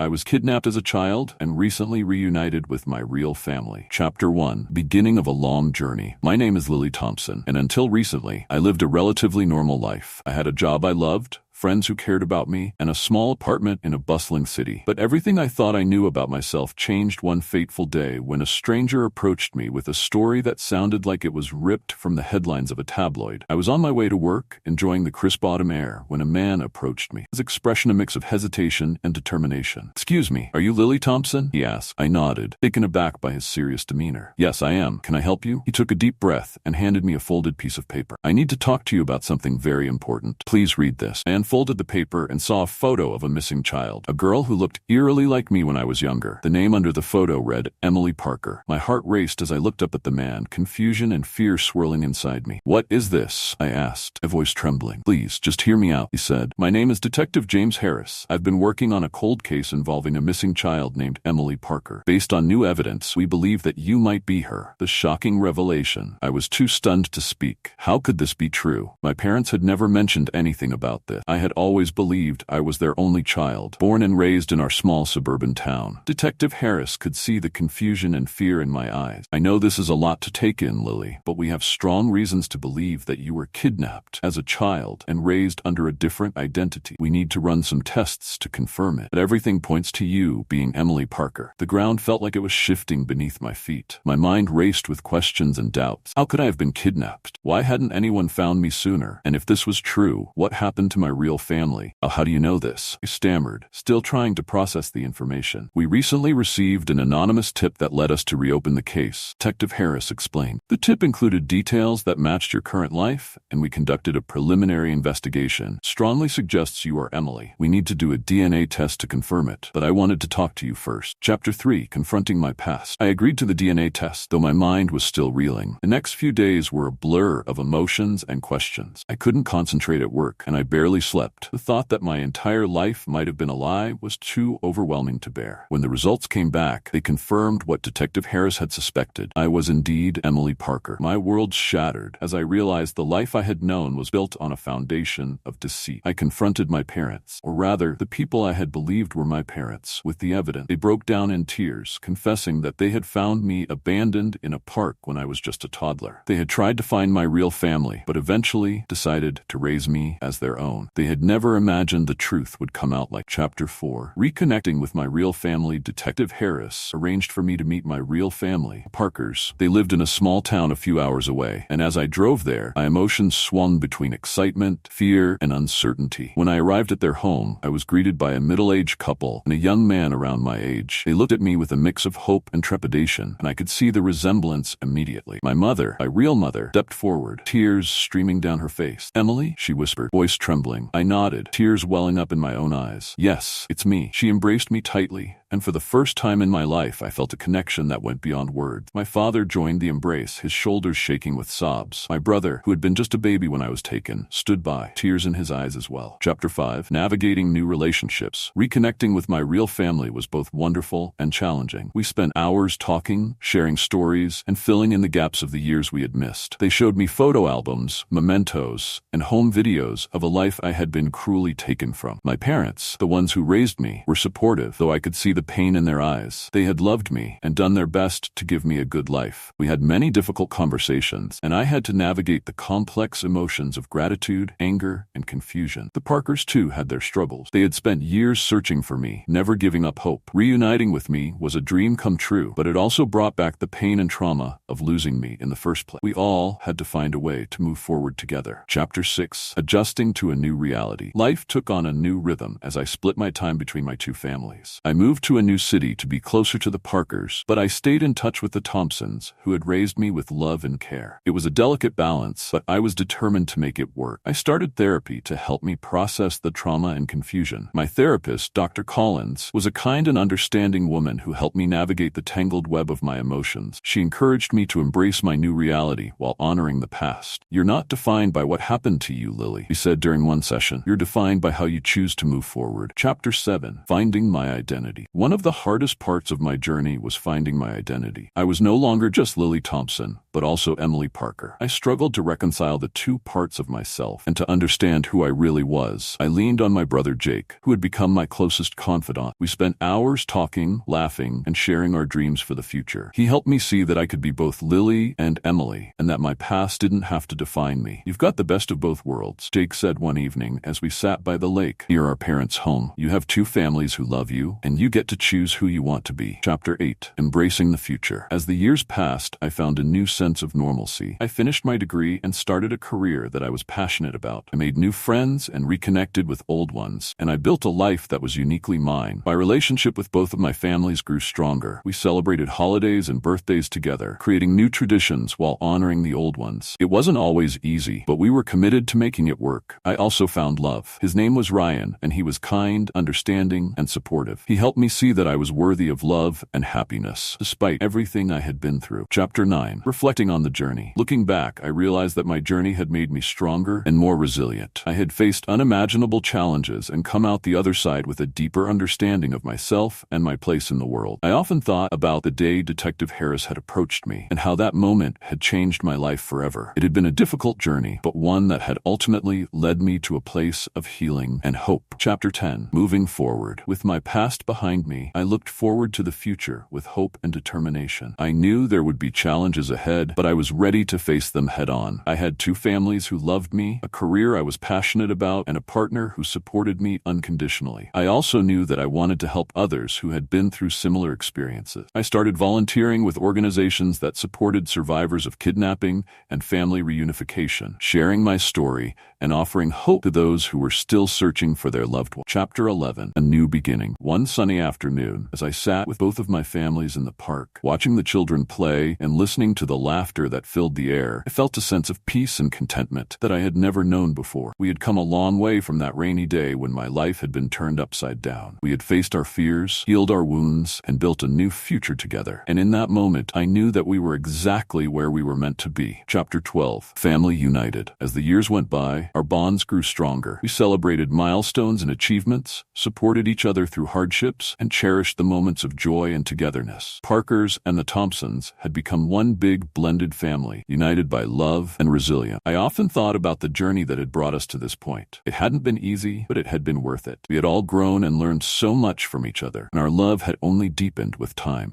I was kidnapped as a child and recently reunited with my real family. Chapter 1. Beginning of a long journey. My name is Lily Thompson, and until recently, I lived a relatively normal life. I had a job I loved, friends who cared about me, and a small apartment in a bustling city. But everything I thought I knew about myself changed one fateful day when a stranger approached me with a story that sounded like it was ripped from the headlines of a tabloid. I was on my way to work, enjoying the crisp autumn air, when a man approached me, his expression a mix of hesitation and determination. "Excuse me, are you Lily Thompson?" he asked. I nodded, taken aback by his serious demeanor. "Yes, I am. Can I help you?" He took a deep breath and handed me a folded piece of paper. "I need to talk to you about something very important. Please read this." I unfolded the paper and saw a photo of a missing child, a girl who looked eerily like me when I was younger. The name under the photo read Emily Parker. My heart raced as I looked up at the man, confusion and fear swirling inside me. "What is this?" I asked, a voice trembling. "Please, just hear me out," he said. "My name is Detective James Harris. I've been working on a cold case involving a missing child named Emily Parker. Based on new evidence, we believe that you might be her." The shocking revelation. I was too stunned to speak. How could this be true? My parents had never mentioned anything about this. I had always believed I was their only child, born and raised in our small suburban town. Detective Harris could see the confusion and fear in my eyes. "I know this is a lot to take in, Lily, but we have strong reasons to believe that you were kidnapped as a child and raised under a different identity. We need to run some tests to confirm it, but everything points to you being Emily Parker." The ground felt like it was shifting beneath my feet. My mind raced with questions and doubts. How could I have been kidnapped? Why hadn't anyone found me sooner? And if this was true, what happened to my real family? "Oh, how do you know this?" I stammered, still trying to process the information. "We recently received an anonymous tip that led us to reopen the case," Detective Harris explained. "The tip included details that matched your current life, and we conducted a preliminary investigation. Strongly suggests you are Emily. We need to do a DNA test to confirm it, but I wanted to talk to you first." Chapter 3. Confronting my past. I agreed to the DNA test, though my mind was still reeling. The next few days were a blur of emotions and questions. I couldn't concentrate at work, and I barely slept. The thought that my entire life might have been a lie was too overwhelming to bear. When the results came back, they confirmed what Detective Harris had suspected. I was indeed Emily Parker. My world shattered as I realized the life I had known was built on a foundation of deceit. I confronted my parents, or rather, the people I had believed were my parents, with the evidence. They broke down in tears, confessing that they had found me abandoned in a park when I was just a toddler. They had tried to find my real family, but eventually decided to raise me as their own. They had never imagined the truth would come out like. Chapter 4. Reconnecting with my real family. Detective Harris arranged for me to meet my real family, Parkers. They lived in a small town a few hours away, and as I drove there, my emotions swung between excitement, fear, and uncertainty. When I arrived at their home, I was greeted by a middle-aged couple and a young man around my age. They looked at me with a mix of hope and trepidation, and I could see the resemblance immediately. My mother, my real mother, stepped forward, tears streaming down her face. "Emily?" she whispered, voice trembling. I nodded, tears welling up in my own eyes. "Yes, it's me." She embraced me tightly, and for the first time in my life I felt a connection that went beyond words. My father joined the embrace, his shoulders shaking with sobs. My brother, who had been just a baby when I was taken, stood by, tears in his eyes as well. Chapter 5. Navigating new relationships. Reconnecting with my real family was both wonderful and challenging. We spent hours talking, sharing stories, and filling in the gaps of the years we had missed. They showed me photo albums, mementos, and home videos of a life I had been cruelly taken from. My parents, the ones who raised me, were supportive, though I could see the pain in their eyes. They had loved me and done their best to give me a good life. We had many difficult conversations, and I had to navigate the complex emotions of gratitude, anger, and confusion. The Parkers, too, had their struggles. They had spent years searching for me, never giving up hope. Reuniting with me was a dream come true, but it also brought back the pain and trauma of losing me in the first place. We all had to find a way to move forward together. Chapter 6. Adjusting to a new reality. Life took on a new rhythm as I split my time between my two families. I moved to a new city to be closer to the Parkers, but I stayed in touch with the Thompsons, who had raised me with love and care. It was a delicate balance, but I was determined to make it work. I started therapy to help me process the trauma and confusion. My therapist, Dr. Collins, was a kind and understanding woman who helped me navigate the tangled web of my emotions. She encouraged me to embrace my new reality while honoring the past. "You're not defined by what happened to you, Lily," he said during one session. "You're defined by how you choose to move forward." Chapter 7. Finding my identity. One of the hardest parts of my journey was finding my identity. I was no longer just Lily Thompson, but also Emily Parker. I struggled to reconcile the two parts of myself and to understand who I really was. I leaned on my brother Jake, who had become my closest confidant. We spent hours talking, laughing, and sharing our dreams for the future. He helped me see that I could be both Lily and Emily, and that my past didn't have to define me. "You've got the best of both worlds," Jake said one evening as we sat by the lake near our parents' home. "You have two families who love you, and you get to choose who you want to be." Chapter 8. Embracing the future. As the years passed, I found a new sense of normalcy. I finished my degree and started a career that I was passionate about. I made new friends and reconnected with old ones, and I built a life that was uniquely mine. My relationship with both of my families grew stronger. We celebrated holidays and birthdays together, creating new traditions while honoring the old ones. It wasn't always easy, but we were committed to making it work. I also found love. His name was Ryan, and he was kind, understanding, and supportive. He helped me see that I was worthy of love and happiness, despite everything I had been through. Chapter 9. Reflecting on the journey. Looking back, I realized that my journey had made me stronger and more resilient. I had faced unimaginable challenges and come out the other side with a deeper understanding of myself and my place in the world. I often thought about the day Detective Harris had approached me and how that moment had changed my life forever. It had been a difficult journey, but one that had ultimately led me to a place of healing and hope. Chapter 10. Moving forward. With my past behind me, I looked forward to the future with hope and determination. I knew there would be challenges ahead, but I was ready to face them head on. I had two families who loved me, a career I was passionate about, and a partner who supported me unconditionally. I also knew that I wanted to help others who had been through similar experiences. I started volunteering with organizations that supported survivors of kidnapping and family reunification, sharing my story and offering hope to those who were still searching for their loved one. Chapter 11. A new beginning. One sunny afternoon, as I sat with both of my families in the park, watching the children play and listening to the laughter that filled the air, I felt a sense of peace and contentment that I had never known before. We had come a long way from that rainy day when my life had been turned upside down. We had faced our fears, healed our wounds, and built a new future together. And in that moment, I knew that we were exactly where we were meant to be. Chapter 12. Family United. As the years went by, our bonds grew stronger. We celebrated milestones and achievements, supported each other through hardships, and cherished the moments of joy and togetherness. Parkers and the Thompsons had become one big blended family, united by love and resilience. I often thought about the journey that had brought us to this point. It hadn't been easy, but it had been worth it. We had all grown and learned so much from each other, and our love had only deepened with time.